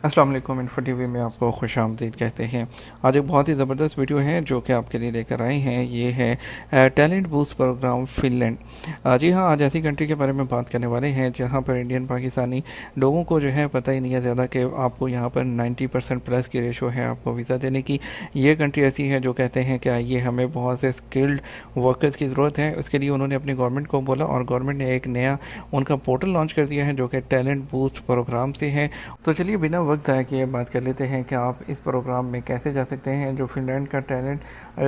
अस्सलाम वालेकुम। Info TV में आपको खुशामदीद कहते हैं। आज एक बहुत ही ज़बरदस्त वीडियो है जो कि आपके लिए लेकर आए हैं। ये है टैलेंट बूस्ट प्रोग्राम फ़िनलैंड। जी हाँ, आज ऐसी कंट्री के बारे में बात करने वाले हैं जहाँ पर इंडियन पाकिस्तानी लोगों को जो है पता ही नहीं है ज़्यादा कि आपको यहाँ पर 90% प्लस की रेशो है आपको वीज़ा देने की। ये कंट्री ऐसी है जो कहते हैं कि आइए, हमें बहुत से स्किल्ड वर्कर्स की ज़रूरत है। उसके लिए उन्होंने अपनी गवर्नमेंट को बोला और गवर्नमेंट ने एक नया उनका पोर्टल लॉन्च कर दिया है जो कि टैलेंट बूस्ट प्रोग्राम से है। तो चलिए बिना वक्त ज़ाया किए बात कर लेते हैं कि आप इस प्रोग्राम में कैसे जा सकते हैं। जो फिनलैंड का टैलेंट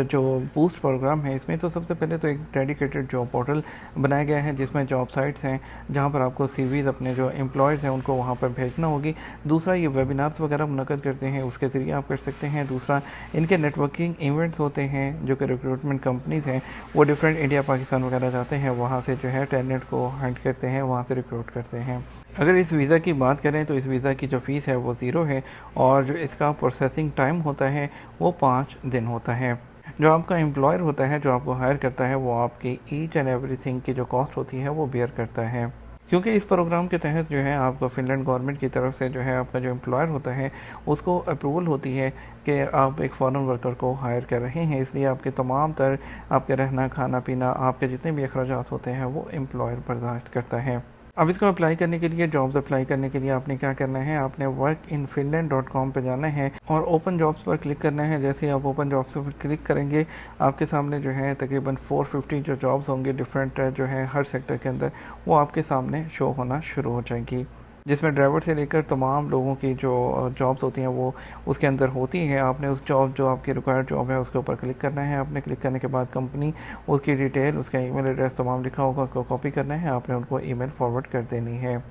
जो बूस्ट प्रोग्राम है, इसमें तो सबसे पहले तो एक डेडिकेटेड जॉब पोर्टल बनाया गया है जिसमें जॉब साइट्स हैं जहां पर आपको सीवीज़ अपने जो एम्प्लॉयज़ हैं उनको वहां पर भेजना होगी। दूसरा, ये वेबिनार्स वगैरह मुनक़द करते हैं, उसके ज़रिए आप कर सकते हैं। दूसरा, इनके नेटवर्किंग इवेंट्स होते हैं जो कि रिक्रूटमेंट कंपनीज़ हैं वो डिफरेंट इंडिया पाकिस्तान वगैरह जाते हैं, वहाँ से जो है टैलेंट को हंट करते हैं, वहाँ से रिक्रूट करते हैं। अगर इस वीज़ा की बात करें तो इस वीज़ा की जो फ़ीस है वो ज़ीरो है और जो इसका प्रोसेसिंग टाइम होता है वो 5 दिन होता है। जो आपका एम्प्लॉयर होता है, जो आपको हायर करता है, वो आपकी ईच एंड एवरीथिंग की जो कॉस्ट होती है वो बेयर करता है। क्योंकि इस प्रोग्राम के तहत जो है आपको फ़िनलैंड गवर्नमेंट की तरफ से जो है आपका जो एम्प्लॉयर होता है उसको अप्रूवल होती है कि आप एक फ़ॉरेन वर्कर को हायर कर रहे हैं, इसलिए आपके तमाम तर आपके रहना खाना पीना आपके जितने भी अखराजात होते हैं वो एम्प्लॉयर बर्दाश्त करता है। अब इसको अप्लाई करने के लिए, जॉब्स अप्लाई करने के लिए आपने क्या करना है, आपने workinfinland.com पे जाना है और ओपन जॉब्स पर क्लिक करना है। जैसे ही आप ओपन जॉब्स पर क्लिक करेंगे आपके सामने जो है तकरीबन 450 जो जॉब्स होंगे डिफरेंट जो है हर सेक्टर के अंदर, वो आपके सामने शो होना शुरू हो जाएगी, जिसमें ड्राइवर से लेकर तमाम लोगों की जो जॉब्स होती हैं वो उसके अंदर होती हैं। आपने उस जॉब जो आपकी रिक्वायर्ड जॉब है उसके ऊपर क्लिक करना है। आपने क्लिक करने के बाद कंपनी, उसकी डिटेल, उसका ईमेल एड्रेस तमाम लिखा होगा, उसको कॉपी करना है, आपने उनको ईमेल फॉरवर्ड कर देनी है।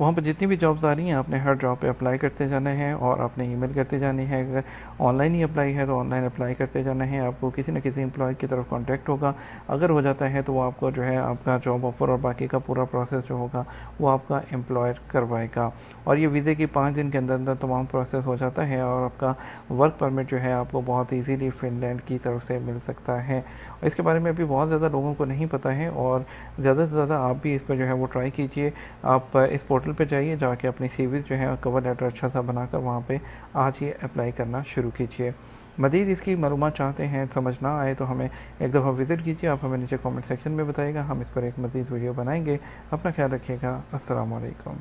वहाँ पर जितनी भी जॉब्स आ रही हैं आपने हर जॉब पे अप्लाई करते जाना है और आपने ईमेल करते जानी है। अगर ऑनलाइन ही अप्लाई है तो ऑनलाइन अप्लाई करते जाना है। आपको किसी न किसी एम्प्लॉय की तरफ कांटेक्ट होगा, अगर हो जाता है तो वो आपको जो है आपका जॉब ऑफ़र और बाकी का पूरा प्रोसेस जो होगा वो आपका एम्प्लॉयर करवाएगा। और ये वीज़े की 5 दिन के अंदर अंदर तमाम प्रोसेस हो जाता है और आपका वर्क परमिट जो है आपको बहुत ईजीली फ़िनलैंड की तरफ से मिल सकता है। इसके बारे में अभी बहुत ज़्यादा लोगों को नहीं पता है और ज़्यादा से ज़्यादा आप भी इस पर जो है वो ट्राई कीजिए। आप इस पोर्टल पे जाइए, जाके अपनी सीवी जो है कवर लेटर अच्छा सा बनाकर वहाँ पे आज ही अप्लाई करना शुरू कीजिए। मज़ीद इसकी मालूमात चाहते हैं, समझ ना आए तो हमें एक दफ़ा विज़िट कीजिए। आप हमें नीचे कमेंट सेक्शन में बताइएगा, हम इस पर एक मज़ीद वीडियो बनाएंगे। अपना ख्याल रखिएगा। अस्सलाम वालेकुम।